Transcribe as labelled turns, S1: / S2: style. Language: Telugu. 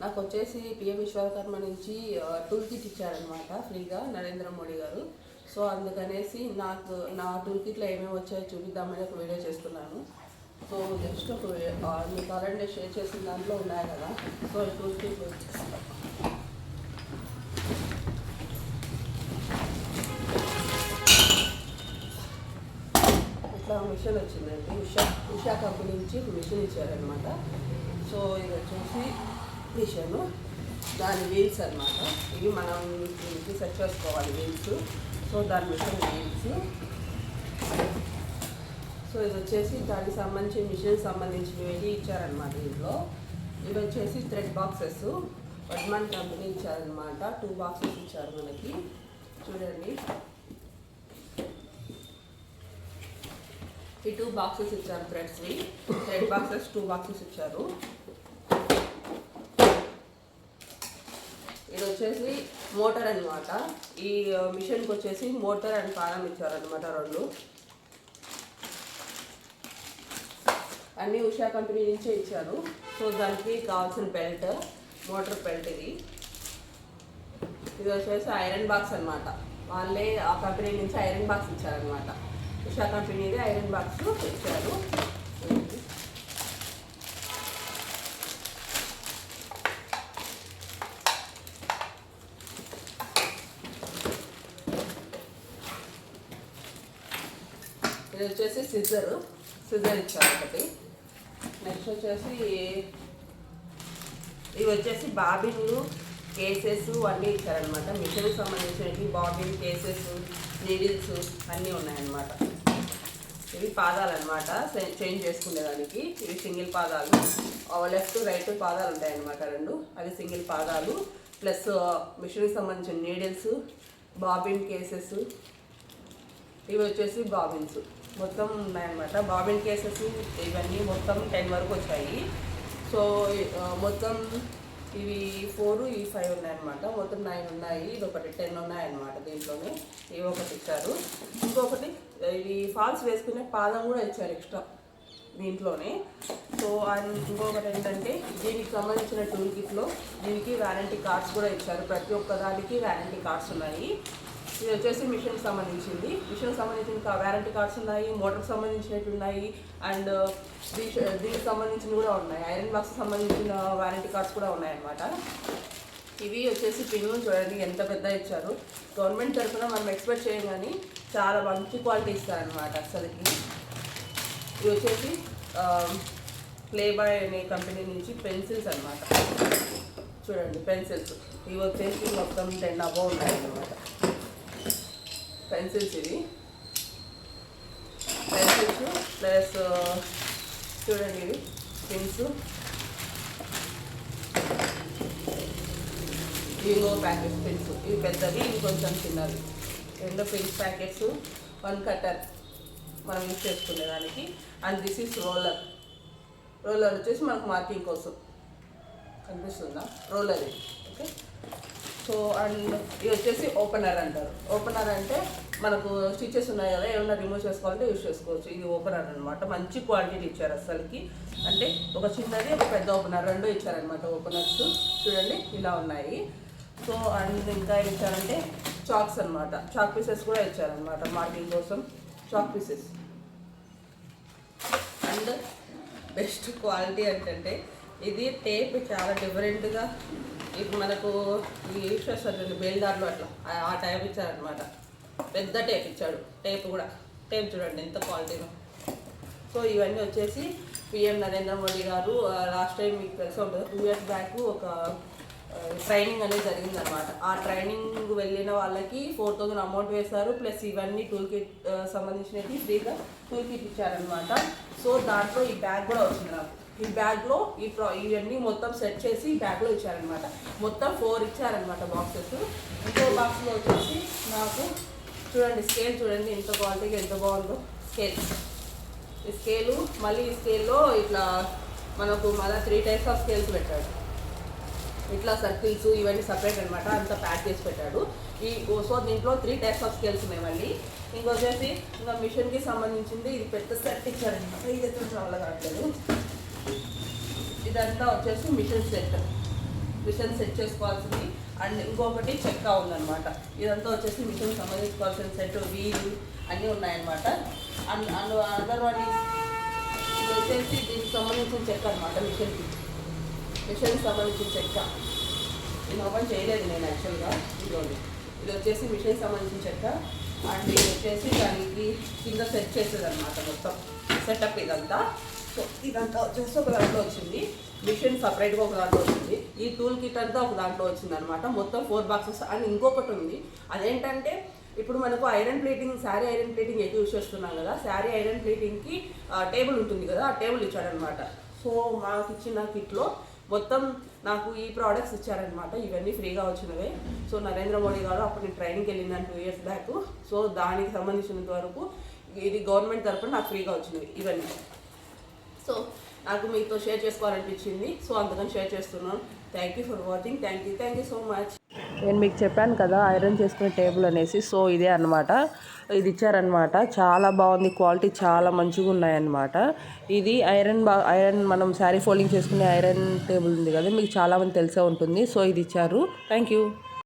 S1: నాకు వచ్చేసి పిఎం విశ్వకర్మ నుంచి టూల్ కిట్ ఇచ్చారనమాట ఫ్రీగా నరేంద్ర మోడీ గారు. సో అందుకనేసి నాకు నా టూల్ కిట్లో ఏమేమి వచ్చాయో చూపిద్దామని ఒక వీడియో చేస్తున్నాను. సో జస్ట్ ఒక మీకు ఆల్రెడీ షేర్ చేసిన దాంట్లో ఉన్నాయి కదా. సో ఈ టూల్ కిట్ ఇట్లా మిషన్ వచ్చిందండి. ఉషా కంపెనీ నుంచి మిషన్ ఇచ్చారనమాట. సో ఇది వచ్చేసి మిషన్, దాని వీల్స్ అనమాట. ఇవి మనం దీనికి సెట్ చేసుకోవాలి వీల్స్. సో దాని మిషన్ వీల్స్. సో ఇది వచ్చేసి దానికి సంబంధించి మిషన్ సంబంధించినవి ఇచ్చారనమాట. దీంట్లో ఇవి వచ్చేసి థ్రెడ్ బాక్సెస్ వడ్మాన్ కంపెనీ ఇచ్చారనమాట. 2 బాక్సెస్ ఇచ్చారు మనకి. చూడండి, ఈ 2 బాక్సెస్ ఇచ్చారు. థ్రెడ్ బాక్సెస్ 2 బాక్సెస్ ఇచ్చారు. ఇది వచ్చేసి మోటార్ అనమాట. ఈ మిషన్కి వచ్చేసి మోటార్ అండ్ పారం ఇచ్చారనమాట 2. అన్నీ ఉషా కంపెనీ నుంచే ఇచ్చారు. సో దానికి కావాల్సిన బెల్ట్, మోటార్ బెల్ట్. ఇది వచ్చేసి ఐరన్ బాక్స్ అనమాట. వాళ్ళే ఆ కంపెనీ నుంచి ఐరన్ బాక్స్ ఇచ్చారనమాట. ఉషా కంపెనీది ఐరన్ బాక్స్ ఇచ్చారు. ఇది వచ్చేసి సిజర్ ఇచ్చారు ఒకటి. నెక్స్ట్ వచ్చేసి ఇవి వచ్చేసి బాబిన్లు, కేసెస్ అన్నీ ఇచ్చారనమాట. మిషన్కి సంబంధించినవి బాబిన్, కేసెస్, నీడిల్స్ అన్నీ ఉన్నాయన్నమాట. ఇవి పాదాలు అనమాట, చేంజ్ చేసుకునేదానికి. ఇవి సింగిల్ పాదాలు, లెఫ్ట్ రైట్ పాదాలు ఉంటాయన్నమాట 2. అది సింగిల్ పాదాలు. ప్లస్ మిషన్కి సంబంధించిన నీడిల్స్, బాబిన్, కేసెస్. ఇవి వచ్చేసి బాబిన్స్ మొత్తం ఉన్నాయన్నమాట. బాబిన్, కేసెస్ ఇవన్నీ మొత్తం 10 వరకు వచ్చాయి. సో మొత్తం ఇవి 4, ఇవి 5 ఉన్నాయన్నమాట. మొత్తం 9 ఉన్నాయి. ఇది ఒకటి 10 ఉన్నాయన్నమాట. దీంట్లోనే ఇవి ఒకటి ఇచ్చారు. ఇంకొకటి ఇవి ఫాల్స్ వేసుకునే పాదం కూడా ఇచ్చారు ఎక్స్ట్రా దీంట్లోనే. సో ఇంకొకటి ఏంటంటే దీనికి సంబంధించిన టూల్ కిట్లో దీనికి వారంటీ కార్డ్స్ కూడా ఇచ్చారు. ప్రతి ఒక్క దానికి వారంటీ కార్డ్స్ ఉన్నాయి. ఇది వచ్చేసి మిషన్కి సంబంధించింది. మిషన్కి సంబంధించిన వారంటీ కార్డ్స్ ఉన్నాయి, మోటార్కి సంబంధించినవి ఉన్నాయి, అండ్ దీనికి సంబంధించినవి కూడా ఉన్నాయి. ఐరన్ బాక్స్కి సంబంధించిన వారంటీ కార్డ్స్ కూడా ఉన్నాయన్నమాట. ఇవి వచ్చేసి పిన్నులు చూడండి ఎంత పెద్ద ఇచ్చారు. గవర్నమెంట్ తరఫున మనం ఎక్స్పెక్ట్ చేయం కానీ చాలా మంచి క్వాలిటీ ఇస్తారనమాట అసలుకి. ఇవి వచ్చేసి ప్లేబాయ్ అనే కంపెనీ నుంచి పెన్సిల్స్ అనమాట. చూడండి పెన్సిల్స్. ఇవి వచ్చేసి మొత్తం 10 అబౌవ్ ఉన్నాయన్నమాట పెన్సిల్స్. ఇవి పెన్సిల్స్ ప్లస్ చూడండి ఇవి పిన్స్. ఇవిగో ప్యాకెట్స్ పిన్స్. ఇవి పెద్దవి, ఇవి కొంచెం చిన్నవి. 2 పిన్స్ ప్యాకెట్స్, 1 కట్టర్ మనం యూజ్ చేసుకునేదానికి. అండ్ దిస్ ఈస్ రోలర్ వచ్చేసి మనకు మార్కింగ్ కోసం. కనిపిస్తుందా రోలర్ ఇది? ఓకే. సో అండ్ ఇది వచ్చేసి ఓపెనర్ అంటారు. ఓపెనర్ అంటే మనకు స్టిచెస్ ఉన్నాయి కదా, ఏమన్నా రిమూవ్ చేసుకోవాలంటే యూజ్ చేసుకోవచ్చు. ఇది ఓపెనర్ అనమాట. మంచి క్వాలిటీ ఇచ్చారు అసలుకి. అంటే ఒక చిన్నది, ఒక పెద్ద ఓపెనర్ 2 ఇచ్చారనమాట. ఓపెనర్స్ చూడండి ఇలా ఉన్నాయి. సో అండ్ ఇంకా ఏం ఇచ్చారంటే చాక్స్ అనమాట. చాక్ పీసెస్ కూడా ఇచ్చారనమాట మార్కింగ్ కోసం. Chalk pieces. And best quality ఏంటంటే ఇది టేప్ చాలా డిఫరెంట్గా. ఇప్పుడు మనకు యూజ్ చేస్తారు బేల్దార్లు అట్లా ఆ టైప్ ఇచ్చారనమాట. పెద్ద టేప్ ఇచ్చాడు. టేప్ చూడండి ఎంత క్వాలిటీగా. సో ఇవన్నీ వచ్చేసి పిఎం నరేంద్ర మోడీ గారు లాస్ట్ టైం మీకు తెలిసి ఉంటుంది 2 years బ్యాక్ ఒక ట్రైనింగ్ అనేది జరిగిందనమాట. ఆ ట్రైనింగ్ వెళ్ళిన వాళ్ళకి 4,000 అమౌంట్ వేశారు. ప్లస్ ఇవన్నీ టూల్ కిట్ సంబంధించినవి ఫ్రీగా టూల్ కిట్ ఇచ్చారనమాట. సో దాంట్లో ఈ బ్యాగ్ కూడా వచ్చింది నాకు. ఈ బ్యాగ్లో ఇవన్నీ మొత్తం సెట్ చేసి బ్యాగ్లో ఇచ్చారనమాట. మొత్తం 4 ఇచ్చారనమాట బాక్సెస్. ఇంకో బాక్స్లో వచ్చేసి నాకు చూడండి స్కేల్ చూడండి ఎంత క్వాలిటీగా ఎంత బాగుందో స్కేల్. ఈ స్కేలు మళ్ళీ ఈ స్కేల్లో ఇట్లా మనకు మళ్ళీ 3 types ఆఫ్ స్కేల్స్ పెట్టాడు. ఇట్లా సర్కిల్స్ ఇవన్నీ సపరేట్ అనమాట. అంతా ప్యాక్ చేసి పెట్టాడు. సో దీంట్లో 3 types ఆఫ్ స్కేల్స్ ఉన్నాయి. మళ్ళీ ఇంకొచ్చేసి ఇంకా మిషన్కి సంబంధించింది ఇది పెద్ద సెట్ ఇచ్చారనమాట. ఇది ఎక్కడ చాలా కావట్లేదు. ఇదంతా వచ్చేసి మిషన్ సెట్. మిషన్ సెట్ చేసుకోవాల్సింది. అండ్ ఇంకొకటి చెక్క ఉందన్నమాట. ఇదంతా వచ్చేసి మిషన్ సంబంధించుకోవాల్సిన సెట్ వీలు అన్నీ ఉన్నాయన్నమాట. అండ్ అదర్ వన్ ఇది వచ్చేసి దీనికి సంబంధించిన చెక్క అనమాట. మిషన్కి సంబంధించిన చెక్క ఇది ఓపెన్ చేయలేదు నేను యాక్చువల్గా. ఇది వచ్చేసి మిషన్కి సంబంధించిన చెక్క. అండ్ ఇది వచ్చేసి దానికి కింద సెట్ చేసేది అనమాట. మొత్తం సెటప్ ఇదంతా. సో ఇదంతా వచ్చేసి ఒక దాంట్లో వచ్చింది. మిషన్ సపరేట్గా ఒక దాంట్లో వచ్చింది. ఈ టూల్ కిట్ అంతా ఒక దాంట్లో వచ్చింది అనమాట. మొత్తం 4 బాక్సెస్. అండ్ ఇంకొకటి ఉంది, అదేంటంటే ఇప్పుడు మనకు iron plating, sari iron plating ఎక్కువ యూస్ చేస్తున్నాం కదా. శారీ ఐరన్ ప్లేటింగ్కి టేబుల్ ఉంటుంది కదా, ఆ టేబుల్ ఇచ్చాడనమాట. సో మాకు ఇచ్చిన కిట్లో మొత్తం నాకు ఈ ప్రోడక్ట్స్ ఇచ్చారనమాట. ఇవన్నీ ఫ్రీగా వచ్చినవే. సో నరేంద్ర మోడీ గారు అప్పుడు నేను ట్రైనింగ్కి వెళ్ళిందని 2 years బ్యాక్. సో దానికి సంబంధించినంత వరకు ఇది గవర్నమెంట్ తరఫున నాకు ఫ్రీగా వచ్చినవి ఇవన్నీ. సో నాకు మీతో షేర్ చేసుకోవాలనిపించింది. సో అందుకని షేర్ చేస్తున్నాను. Thank you for watching. Thank you so much. నేను మీకు చెప్పాను కదా ఐరన్ చేసుకునే టేబుల్ అనేసి. సో ఇదే అనమాట. ఇది ఇచ్చారనమాట. చాలా బాగుంది, క్వాలిటీ చాలా మంచిగా ఉన్నాయన్నమాట. ఇది ఐరన్ మనం శారీ ఫోల్డింగ్ చేసుకునే ఐరన్ టేబుల్ ఉంది కదా, మీకు చాలామంది తెలిసే ఉంటుంది. సో ఇది ఇచ్చారు. Thank you.